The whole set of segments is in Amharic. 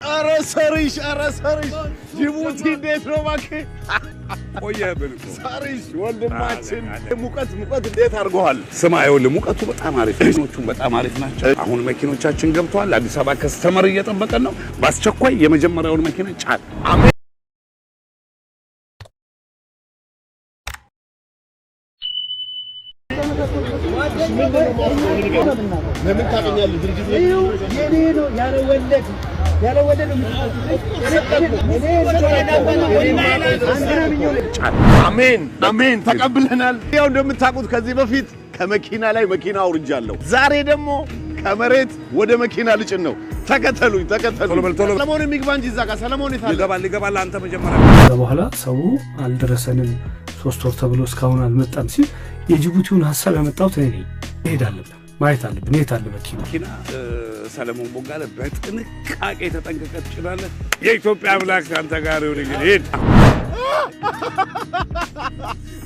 አረሰርሽ ጅቡቲ እንዴት ነው እባክህ? ቆየብልኩ ሰርሽ ወንድማችን ሙቀት እንዴት አድርገዋል? ስማ ይኸውልህ ሙቀቱ በጣም አሪፍ ነው። መኪኖቹም በጣም አሪፍ ናቸው። አሁን መኪኖቻችን ገብተዋል። አዲስ አበባ ከስተመር እየጠበቀን ነው። በአስቸኳይ የመጀመሪያውን መኪና ጫን። አሜን። ለምን ታገኛለህ? ድርጅት የኔ ነው ያለ ወለድ አሜን ተቀብለናል። ያው እንደምታውቁት ከዚህ በፊት ከመኪና ላይ መኪና አውርጃለሁ። ዛሬ ደግሞ ከመሬት ወደ መኪና ልጭን ነው። ተከተሉኝ። ሰለሞን የሚግባ እንጂ እዛ ጋር ሰለሞን ይገባል። አንተ መጀመሪያ በኋላ ሰው አልደረሰንም 3 ወር ተብሎ እስካሁን አልመጣም ሲል የጅቡቲውን ሐሳብ ያመጣው እኔ ነኝ። እሄዳለሁ ማየት አለብን። የት አለ መኪና? ሰለሞን ቦጋለ በጥንቃቄ ተጠንቀቀህ ትችላለህ። የኢትዮጵያ አምላክ አንተ ጋር ይሁን። እንግዲህ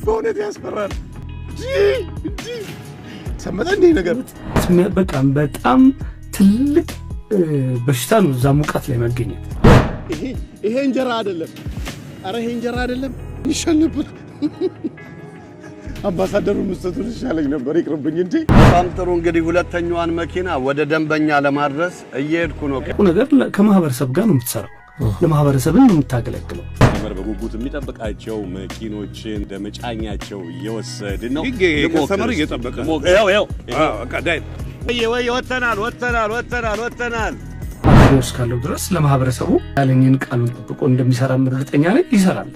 በእውነት ያስፈራል። ሰመተ እንዴ ነገር በጣም ትልቅ በሽታ ነው እዛ ሙቀት ላይ መገኘት። ይሄ እንጀራ አይደለም። አረ ይሄ እንጀራ አይደለም። ይሻል ነበር አምባሳደሩ መስጠቱን ይሻለኝ ነበር። ይቅርብኝ እንጂ በጣም ጥሩ። እንግዲህ ሁለተኛዋን መኪና ወደ ደንበኛ ለማድረስ እየሄድኩ ነው። ነገር ከማህበረሰብ ጋር ነው የምትሰራው። ለማህበረሰብን ነው የምታገለግለው። በጉጉት የሚጠብቃቸው መኪኖችን እንደመጫኛቸው እየወሰድን ነው። ከስተመር እየጠበቀ ያው ቀዳይ ወተናል እስካለው ድረስ ለማህበረሰቡ ያለኝን ቃሉን ጠብቆ እንደሚሰራ እርግጠኛ ነኝ። ይሰራል።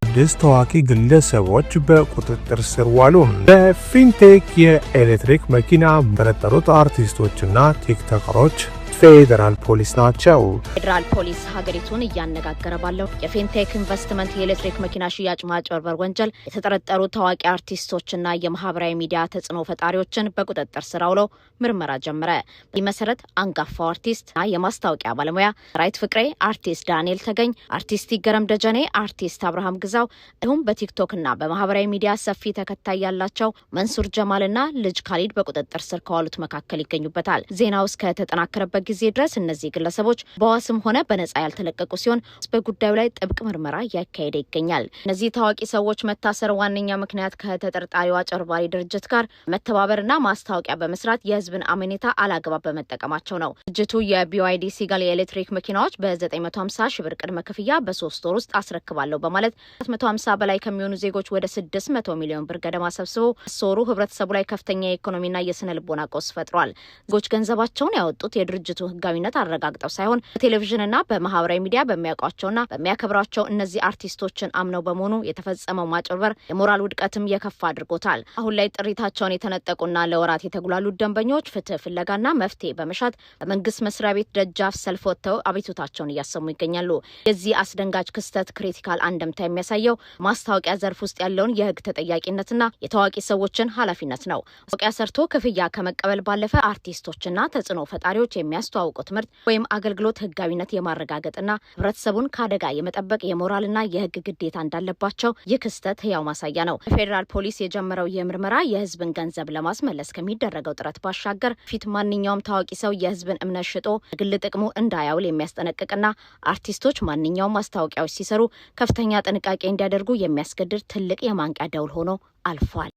ስድስት ታዋቂ ግለሰቦች በቁጥጥር ስር ዋሉ። በፊንቴክ የኤሌክትሪክ መኪና የተጠረጠሩት አርቲስቶችና ቲክቶከሮች ፌደራል ፖሊስ ናቸው። ፌደራል ፖሊስ ሀገሪቱን እያነጋገረ ባለው የፊንቴክ ኢንቨስትመንት የኤሌክትሪክ መኪና ሽያጭ ማጭበርበር ወንጀል የተጠረጠሩ ታዋቂ አርቲስቶችና የማህበራዊ ሚዲያ ተጽዕኖ ፈጣሪዎችን በቁጥጥር ስር አውሎ ምርመራ ጀመረ። በዚህ መሰረት አንጋፋው አርቲስትና የማስታወቂያ ባለሙያ ራይት ፍቅሬ፣ አርቲስት ዳንኤል ተገኝ፣ አርቲስት ይገረም ደጀኔ፣ አርቲስት አብርሃም ግዛው እንዲሁም በቲክቶክና በማህበራዊ ሚዲያ ሰፊ ተከታይ ያላቸው መንሱር ጀማልና ልጅ ካሊድ በቁጥጥር ስር ከዋሉት መካከል ይገኙበታል። ዜናው እስከተጠናከረበት ጊዜ ድረስ እነዚህ ግለሰቦች በዋስም ሆነ በነጻ ያልተለቀቁ ሲሆን በጉዳዩ ላይ ጥብቅ ምርመራ እያካሄደ ይገኛል። እነዚህ ታዋቂ ሰዎች መታሰር ዋነኛ ምክንያት ከተጠርጣሪው አጭበርባሪ ድርጅት ጋር መተባበርና ማስታወቂያ በመስራት የህዝብን አመኔታ አላግባብ በመጠቀማቸው ነው። ድርጅቱ የቢዋይዲ ሲጋል የኤሌክትሪክ መኪናዎች በ950 ሺህ ብር ቅድመ ክፍያ በ3 ወር ውስጥ አስረክባለሁ በማለት 250 በላይ ከሚሆኑ ዜጎች ወደ 600 ሚሊዮን ብር ገደማ ሰብስቦ ሶሩ ህብረተሰቡ ላይ ከፍተኛ የኢኮኖሚና የስነ ልቦና ቀውስ ፈጥሯል። ዜጎች ገንዘባቸውን ያወጡት የድርጅቱ ህጋዊነት አረጋግጠው ሳይሆን በቴሌቪዥንና በማህበራዊ ሚዲያ በሚያውቋቸውና በሚያከብራቸው እነዚህ አርቲስቶችን አምነው በመሆኑ የተፈጸመው ማጭበርበር የሞራል ውድቀትም የከፋ አድርጎታል። አሁን ላይ ጥሪታቸውን የተነጠቁና ለወራት የተጉላሉት ደንበኞች ፍትህ ፍለጋና መፍትሄ በመሻት በመንግስት መስሪያ ቤት ደጃፍ ሰልፍ ወጥተው አቤቱታቸውን እያሰሙ ይገኛሉ። የዚህ አስደንጋጭ ክስተት ክሪቲካል አንድምታ የሚያሳየው ማስታወቂያ ዘርፍ ውስጥ ያለውን የህግ ተጠያቂነትና የታዋቂ ሰዎችን ኃላፊነት ነው። ማስታወቂያ ሰርቶ ክፍያ ከመቀበል ባለፈ አርቲስቶችና ተጽዕኖ ፈጣሪዎች የሚያስተዋውቁት ምርት ወይም አገልግሎት ህጋዊነት የማረጋገጥና ህብረተሰቡን ከአደጋ የመጠበቅ የሞራልና የህግ ግዴታ እንዳለባቸው ይህ ክስተት ህያው ማሳያ ነው። ፌደራል ፖሊስ የጀመረው የምርመራ የህዝብን ገንዘብ ለማስመለስ ከሚደረገው ጥረት ባሻገር ፊት ማንኛውም ታዋቂ ሰው የህዝብን እምነት ሽጦ ግል ጥቅሙ እንዳያውል የሚያስጠነቅቅና አርቲስቶች ማንኛውም ማስታወቂያዎች ሲሰሩ ከፍተኛ ጥንቃቄ እንዲያደርጉ የሚያስገድድ ትልቅ የማንቂያ ደውል ሆኖ አልፏል።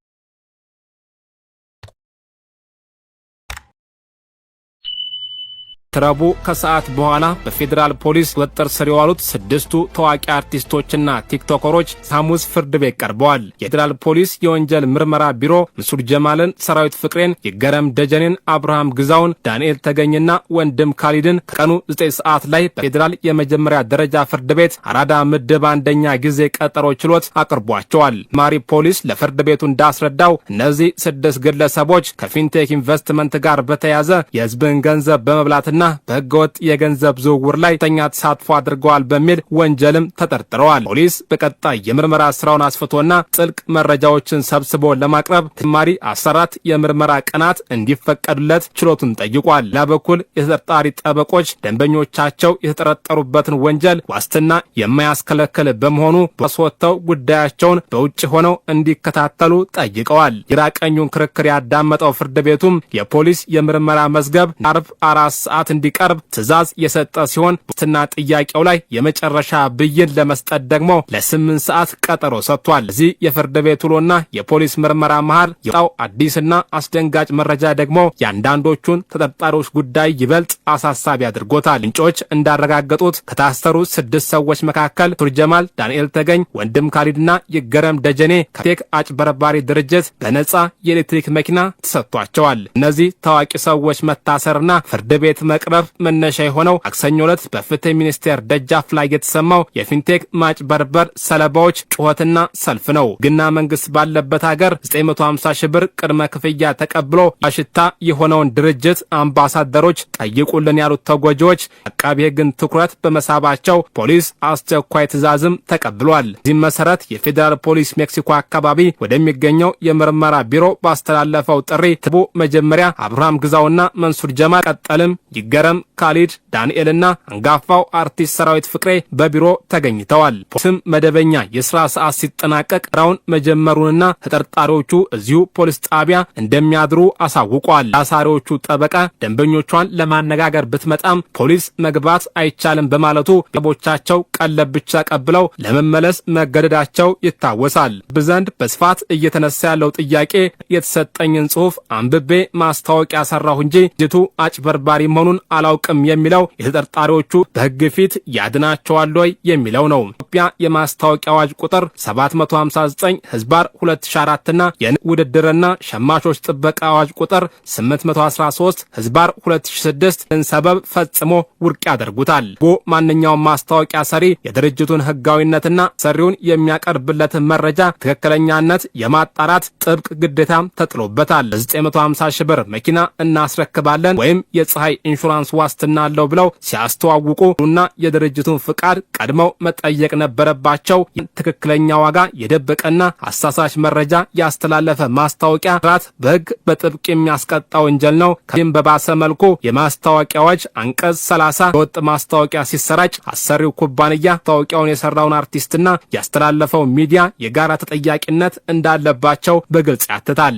ረቡዕ ከሰዓት በኋላ በፌደራል ፖሊስ ቁጥጥር ስር የዋሉት 6ቱ ታዋቂ አርቲስቶችና ቲክቶከሮች ሐሙስ ፍርድ ቤት ቀርበዋል። የፌደራል ፖሊስ የወንጀል ምርመራ ቢሮ መንሱር ጀማልን፣ ሰራዊት ፍቅሬን፣ ይገረም ደጀኔን፣ አብርሃም ግዛውን፣ ዳንኤል ተገኝና ወንድም ካሊድን ከቀኑ 9 ሰዓት ላይ በፌደራል የመጀመሪያ ደረጃ ፍርድ ቤት አራዳ ምድብ አንደኛ ጊዜ ቀጠሮ ችሎት አቅርቧቸዋል። ማሪ ፖሊስ ለፍርድ ቤቱ እንዳስረዳው እነዚህ 6 ግለሰቦች ከፊንቴክ ኢንቨስትመንት ጋር በተያያዘ የህዝብን ገንዘብ በመብላትና በህገወጥ የገንዘብ ዝውውር ላይ ከፍተኛ ተሳትፎ አድርገዋል በሚል ወንጀልም ተጠርጥረዋል። ፖሊስ በቀጣይ የምርመራ ስራውን አስፍቶና ጥልቅ መረጃዎችን ሰብስቦ ለማቅረብ ተጨማሪ 14 የምርመራ ቀናት እንዲፈቀዱለት ችሎቱን ጠይቋል። ለበኩል የተጠርጣሪ ጠበቆች ደንበኞቻቸው የተጠረጠሩበትን ወንጀል ዋስትና የማያስከለክል በመሆኑ በስወተው ጉዳያቸውን በውጭ ሆነው እንዲከታተሉ ጠይቀዋል። የራቀኙን ክርክር ያዳመጠው ፍርድ ቤቱም የፖሊስ የምርመራ መዝገብ አርብ 4 ሰዓት እንዲቀርብ ትዕዛዝ የሰጠ ሲሆን ዋስትና ጥያቄው ላይ የመጨረሻ ብይን ለመስጠት ደግሞ ለ8 ሰዓት ቀጠሮ ሰጥቷል። እዚህ የፍርድ ቤት ውሎና የፖሊስ ምርመራ መሃል የወጣው አዲስና አስደንጋጭ መረጃ ደግሞ የአንዳንዶቹን ተጠርጣሪዎች ጉዳይ ይበልጥ አሳሳቢ አድርጎታል። ምንጮች እንዳረጋገጡት ከታሰሩ 6 ሰዎች መካከል ቱርጀማል ዳንኤል ተገኝ፣ ወንድም ካሊድና ይገረም ደጀኔ ከቴክ አጭበርባሪ ድርጅት በነጻ የኤሌክትሪክ መኪና ተሰጥቷቸዋል። እነዚህ ታዋቂ ሰዎች መታሰርና ፍርድ ቤት መቅረብ መነሻ የሆነው ማክሰኞ ዕለት በፍትህ ሚኒስቴር ደጃፍ ላይ የተሰማው የፊንቴክ ማጭበርበር ሰለባዎች ጩኸትና ሰልፍ ነው። ግና መንግስት ባለበት ሀገር 950 ሺህ ብር ቅድመ ክፍያ ተቀብሎ አሽታ የሆነውን ድርጅት አምባሳደሮች ጠይቁልን ያሉት ተጎጂዎች አቃቢ ሕግን ትኩረት በመሳባቸው ፖሊስ አስቸኳይ ትዕዛዝም ተቀብሏል። በዚህም መሰረት የፌዴራል ፖሊስ ሜክሲኮ አካባቢ ወደሚገኘው የምርመራ ቢሮ ባስተላለፈው ጥሪ ትቡ መጀመሪያ አብርሃም ግዛውና መንሱር ጀማል ቀጠልም ይገረም ካሊድ ዳንኤልና አንጋፋው አርቲስት ሰራዊት ፍቅሬ በቢሮ ተገኝተዋል። ፖሊስም መደበኛ የስራ ሰዓት ሲጠናቀቅ ስራውን መጀመሩንና ተጠርጣሪዎቹ እዚሁ ፖሊስ ጣቢያ እንደሚያድሩ አሳውቋል። አሳሪዎቹ ጠበቃ ደንበኞቿን ለማነጋገር ብትመጣም ፖሊስ መግባት አይቻልም በማለቱ ለቦቻቸው ቀለብ ብቻ ቀብለው ለመመለስ መገደዳቸው ይታወሳል። በዘንድ በስፋት እየተነሳ ያለው ጥያቄ የተሰጠኝን ጽሑፍ አንብቤ ማስታወቂያ ሰራሁ እንጂ ድርጅቱ አጭበርባሪ መሆኑን አላውቅም የሚለው የተጠርጣሪዎቹ በሕግ ፊት ያድናቸዋል ወይ የሚለው ነው። ኢትዮጵያ የማስታወቂያ አዋጅ ቁጥር 759 ህዝባር 2004 እና የውድድርና ሸማቾች ጥበቃ አዋጅ ቁጥር 813 ህዝባር 2006 ሰበብ ፈጽሞ ውድቅ ያደርጉታል። ማንኛውም ማስታወቂያ ሰሪ የድርጅቱን ህጋዊነትና ሰሪውን የሚያቀርብለትን መረጃ ትክክለኛነት የማጣራት ጥብቅ ግዴታም ተጥሎበታል። 950 ሺህ ብር መኪና እናስረክባለን ወይም የፀሐይ ኢንሹራንስ ዋስትና አለው ብለው ሲያስተዋውቁና የድርጅቱን ፍቃድ ቀድመው መጠየቅ ነበረባቸው። ትክክለኛ ዋጋ የደበቀና አሳሳች መረጃ ያስተላለፈ ማስታወቂያ ራት በህግ በጥብቅ የሚያስቀጣ ወንጀል ነው። ከዚህም በባሰ መልኩ የማስታወቂያ አዋጅ አንቀጽ 30 የወጥ ማስታወቂያ ሲሰራጭ አሰሪው ኩባንያ ማስታወቂያውን የሰራውን አርቲስትና ያስተላለፈው ሚዲያ የጋራ ተጠያቂነት እንዳለባቸው በግልጽ ያትታል።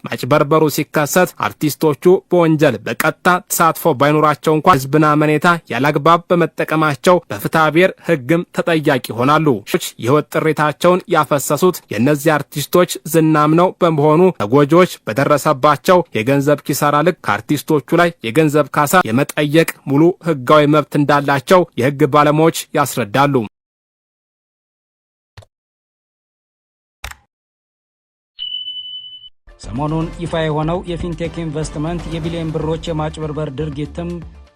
ማጭበርበሩ ሲከሰት አርቲስቶቹ በወንጀል በቀጥታ ተሳትፎ ባይኖራቸው እንኳን ህዝብና መኔታ ያላግባብ በመጠቀማቸው በፍትሐ ብሔር ህግም ተጠያቂ ይሆናሉ። የህይወት ጥሪታቸውን ያፈሰሱት የእነዚህ አርቲስቶች ዝናም ነው በመሆኑ ተጎጂዎች በደረሰባቸው የገንዘብ ኪሳራ ልክ ከአርቲስቶቹ ላይ የገንዘብ ካሳ የመጠየቅ ሙሉ ህጋዊ መብት እንዳላቸው የህግ ባለሙያዎች ያስረዳሉ። ሰሞኑን ይፋ የሆነው የፊንቴክ ኢንቨስትመንት የቢሊዮን ብሮች የማጭበርበር ድርጊትም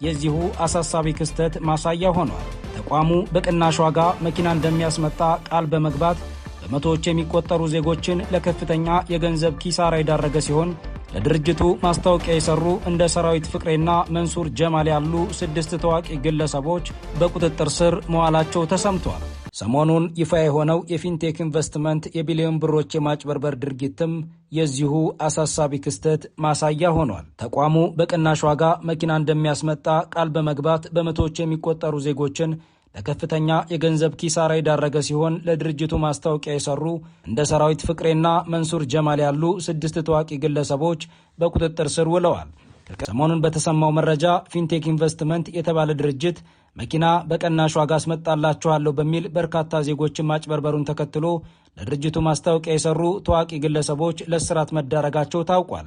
የዚሁ አሳሳቢ ክስተት ማሳያ ሆኗል። ተቋሙ በቅናሽ ዋጋ መኪና እንደሚያስመጣ ቃል በመግባት በመቶዎች የሚቆጠሩ ዜጎችን ለከፍተኛ የገንዘብ ኪሳራ የዳረገ ሲሆን ለድርጅቱ ማስታወቂያ የሰሩ እንደ ሰራዊት ፍቅሬና መንሱር ጀማል ያሉ 6 ታዋቂ ግለሰቦች በቁጥጥር ስር መዋላቸው ተሰምቷል። ሰሞኑን ይፋ የሆነው የፊንቴክ ኢንቨስትመንት የቢሊዮን ብሮች የማጭበርበር ድርጊትም የዚሁ አሳሳቢ ክስተት ማሳያ ሆኗል። ተቋሙ በቅናሽ ዋጋ መኪና እንደሚያስመጣ ቃል በመግባት በመቶዎች የሚቆጠሩ ዜጎችን ለከፍተኛ የገንዘብ ኪሳራ የዳረገ ሲሆን ለድርጅቱ ማስታወቂያ የሰሩ እንደ ሰራዊት ፍቅሬና መንሱር ጀማል ያሉ 6 ታዋቂ ግለሰቦች በቁጥጥር ስር ውለዋል። ሰሞኑን በተሰማው መረጃ ፊንቴክ ኢንቨስትመንት የተባለ ድርጅት መኪና በቀናሽ ዋጋ አስመጣላችኋለሁ በሚል በርካታ ዜጎችን ማጭበርበሩን ተከትሎ ለድርጅቱ ማስታወቂያ የሰሩ ታዋቂ ግለሰቦች ለእስራት መዳረጋቸው ታውቋል።